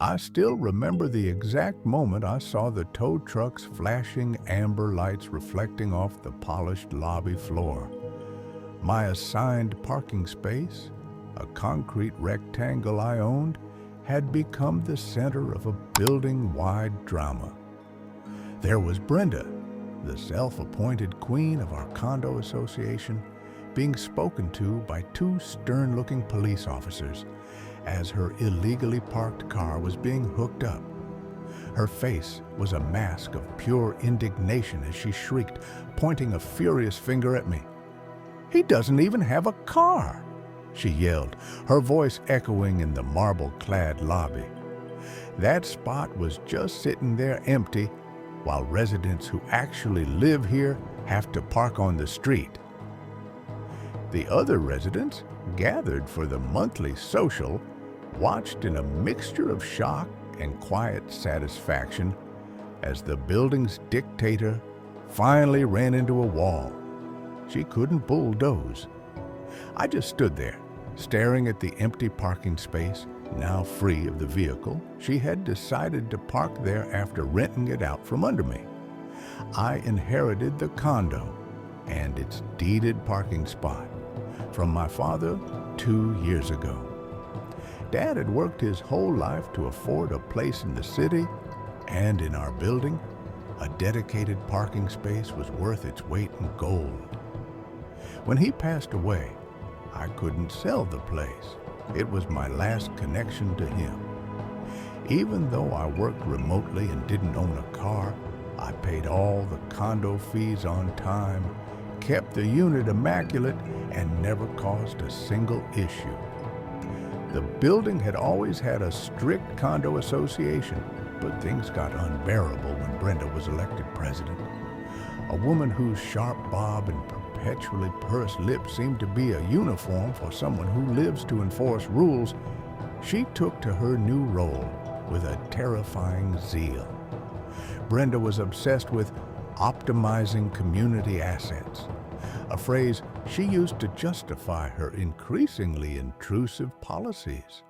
I still remember the exact moment I saw the tow truck's flashing amber lights reflecting off the polished lobby floor. My assigned parking space, a concrete rectangle I owned, had become the center of a building-wide drama. There was Brenda, the self-appointed queen of our condo association, being spoken to by two stern-looking police officers as her illegally parked car was being hooked up. Her face was a mask of pure indignation as she shrieked, pointing a furious finger at me. "He doesn't even have a car!" she yelled, her voice echoing in the marble-clad lobby. That spot was just sitting there empty, while residents who actually live here have to park on the street. The other residents, gathered for the monthly social, watched in a mixture of shock and quiet satisfaction as the building's dictator finally ran into a wall she couldn't bulldoze. I just stood there, staring at the empty parking space, now free of the vehicle she had decided to park there after renting it out from under me. I inherited the condo and its deeded parking spot from my father 2 years ago. Dad had worked his whole life to afford a place in the city, and in our building, a dedicated parking space was worth its weight in gold. When he passed away, I couldn't sell the place. It was my last connection to him. Even though I worked remotely and didn't own a car, I paid all the condo fees on time, kept the unit immaculate, and never caused a single issue. The building had always had a strict condo association, but things got unbearable when Brenda was elected president. A woman whose sharp bob and perpetually pursed lips seemed to be a uniform for someone who lives to enforce rules, she took to her new role with a terrifying zeal. Brenda was obsessed with optimizing community assets, a phrase she used to justify her increasingly intrusive policies.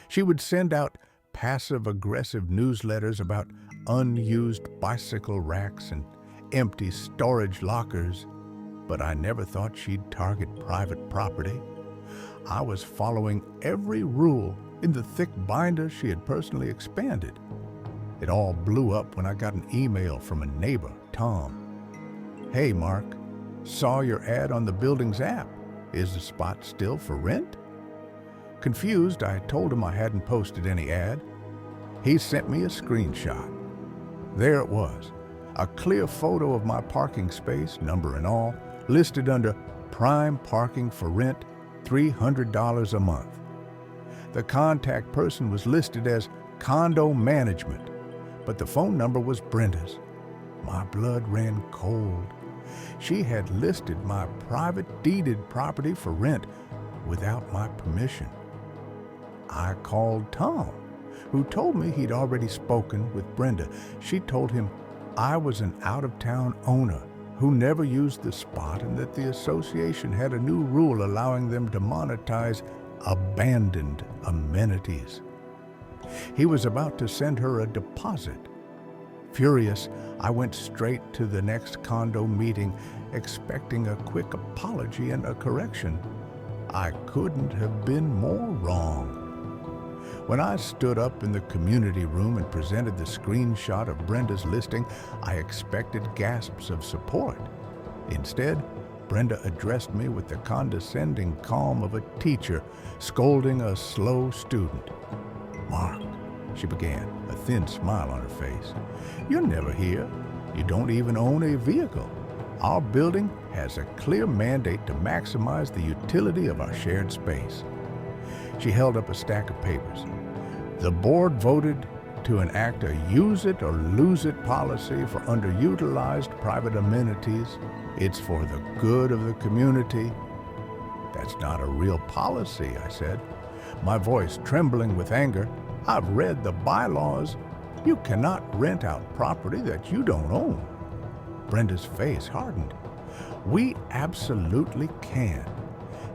She would send out passive-aggressive newsletters about unused bicycle racks and empty storage lockers, but I never thought she'd target private property. I was following every rule in the thick binder she had personally expanded. It all blew up when I got an email from a neighbor, Tom. "Hey, Mark, saw your ad on the building's app. Is the spot still for rent?" Confused, I told him I hadn't posted any ad. He sent me a screenshot. There it was, a clear photo of my parking space, number and all, listed under prime parking for rent, $300 a month. The contact person was listed as condo management, but the phone number was Brenda's. My blood ran cold. She had listed my private deeded property for rent without my permission. I called Tom, who told me he'd already spoken with Brenda. She told him I was an out-of-town owner who never used the spot and that the association had a new rule allowing them to monetize abandoned amenities. He was about to send her a deposit. Furious, I went straight to the next condo meeting, expecting a quick apology and a correction. I couldn't have been more wrong. When I stood up in the community room and presented the screenshot of Brenda's listing, I expected gasps of support. Instead, Brenda addressed me with the condescending calm of a teacher scolding a slow student. "Mark," she began, a thin smile on her face, "you're never here. You don't even own a vehicle. Our building has a clear mandate to maximize the utility of our shared space." She held up a stack of papers. "The board voted to enact a use-it-or-lose-it policy for underutilized private amenities. It's for the good of the community." "That's not a real policy," I said, my voice trembling with anger. "I've read the bylaws. You cannot rent out property that you don't own." Brenda's face hardened. "We absolutely can.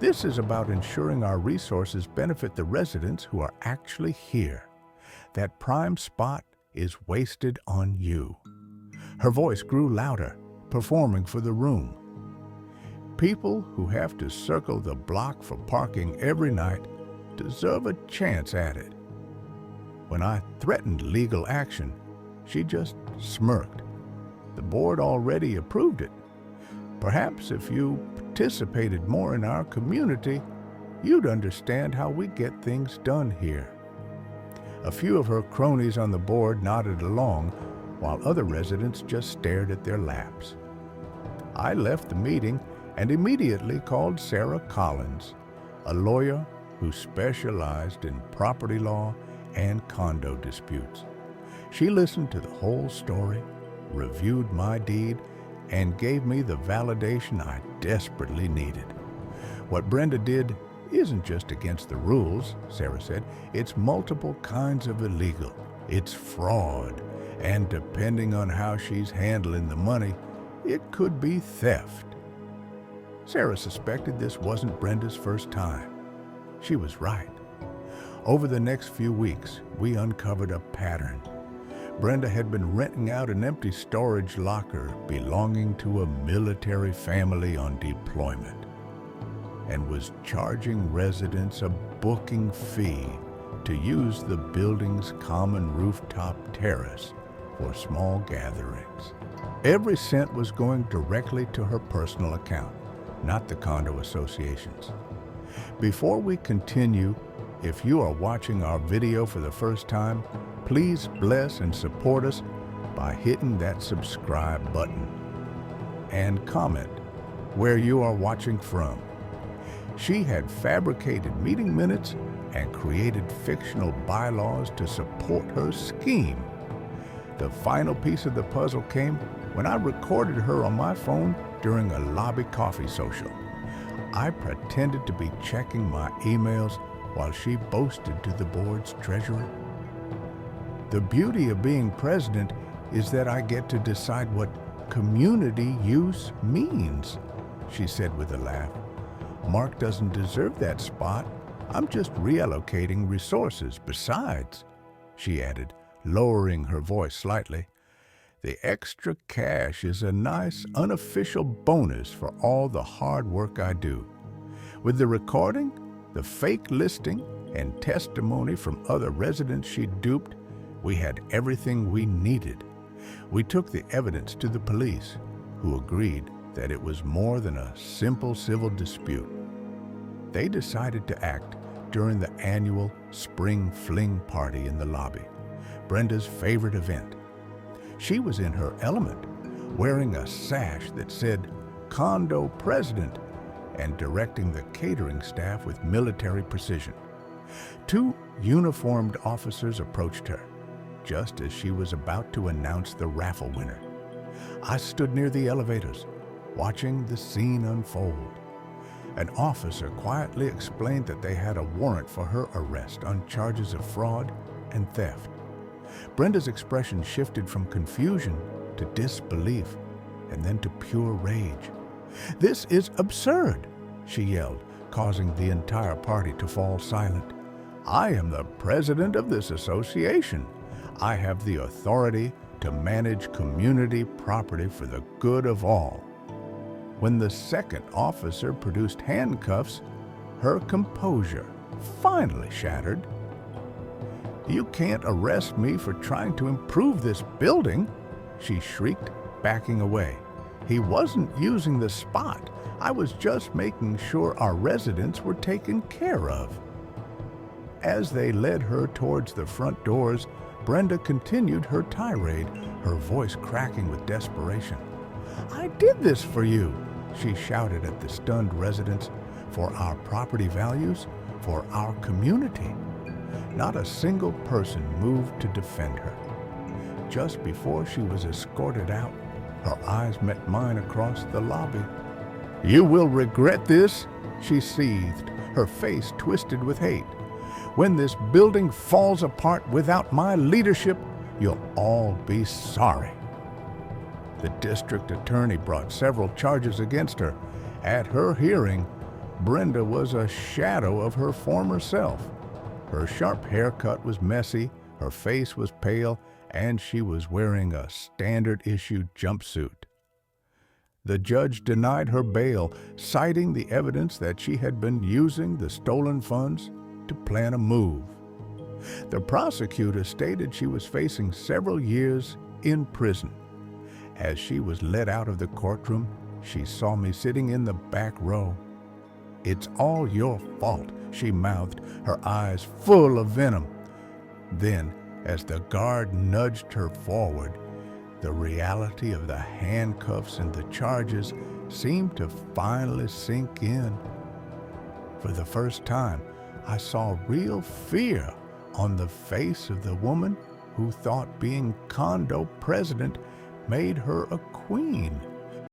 This is about ensuring our resources benefit the residents who are actually here. That prime spot is wasted on you." Her voice grew louder, performing for the room. "People who have to circle the block for parking every night deserve a chance at it." When I threatened legal action, she just smirked. The board already approved it. Perhaps if you participated more in our community, you'd understand how we get things done here. A few of her cronies on the board nodded along, while other residents just stared at their laps. I left the meeting and immediately called Sarah Collins, a lawyer who specialized in property law and condo disputes. She listened to the whole story, reviewed my deed, and gave me the validation I desperately needed. "What Brenda did isn't just against the rules," Sarah said. "It's multiple kinds of illegal. It's fraud. And depending on how she's handling the money, it could be theft." Sarah suspected this wasn't Brenda's first time. She was right. Over the next few weeks, we uncovered a pattern. Brenda had been renting out an empty storage locker belonging to a military family on deployment and was charging residents a booking fee to use the building's common rooftop terrace for small gatherings. Every cent was going directly to her personal account, not the condo association's. Before we continue, if you are watching our video for the first time, please bless and support us by hitting that subscribe button and comment where you are watching from. She had fabricated meeting minutes and created fictional bylaws to support her scheme. The final piece of the puzzle came when I recorded her on my phone during a lobby coffee social. I pretended to be checking my emails while she boasted to the board's treasurer. "The beauty of being president is that I get to decide what community use means," she said with a laugh. "Mark doesn't deserve that spot. I'm just reallocating resources. Besides," she added, lowering her voice slightly, "the extra cash is a nice unofficial bonus for all the hard work I do." With the recording, the fake listing, and testimony from other residents she duped, we had everything we needed. We took the evidence to the police, who agreed that it was more than a simple civil dispute. They decided to act during the annual spring fling party in the lobby, Brenda's favorite event. She was in her element, wearing a sash that said "Condo President" and directing the catering staff with military precision. Two uniformed officers approached her, just as she was about to announce the raffle winner. I stood near the elevators, watching the scene unfold. An officer quietly explained that they had a warrant for her arrest on charges of fraud and theft. Brenda's expression shifted from confusion to disbelief, and then to pure rage. "This is absurd," she yelled, causing the entire party to fall silent. "I am the president of this association. I have the authority to manage community property for the good of all." When the second officer produced handcuffs, her composure finally shattered. "You can't arrest me for trying to improve this building," she shrieked, backing away. "He wasn't using the spot. I was just making sure our residents were taken care of." As they led her towards the front doors, Brenda continued her tirade, her voice cracking with desperation. "I did this for you," she shouted at the stunned residents, "for our property values, for our community." Not a single person moved to defend her. Just before she was escorted out, her eyes met mine across the lobby. "You will regret this," she seethed, her face twisted with hate. "When this building falls apart without my leadership, you'll all be sorry." The district attorney brought several charges against her. At her hearing, Brenda was a shadow of her former self. Her sharp haircut was messy, Her face was pale, and she was wearing a standard-issue jumpsuit. The judge denied her bail, citing the evidence that she had been using the stolen funds to plan a move. The prosecutor stated she was facing several years in prison. As she was led out of the courtroom, she saw me sitting in the back row. "It's all your fault," she mouthed, her eyes full of venom. Then, as the guard nudged her forward, the reality of the handcuffs and the charges seemed to finally sink in. For the first time, I saw real fear on the face of the woman who thought being condo president made her a queen.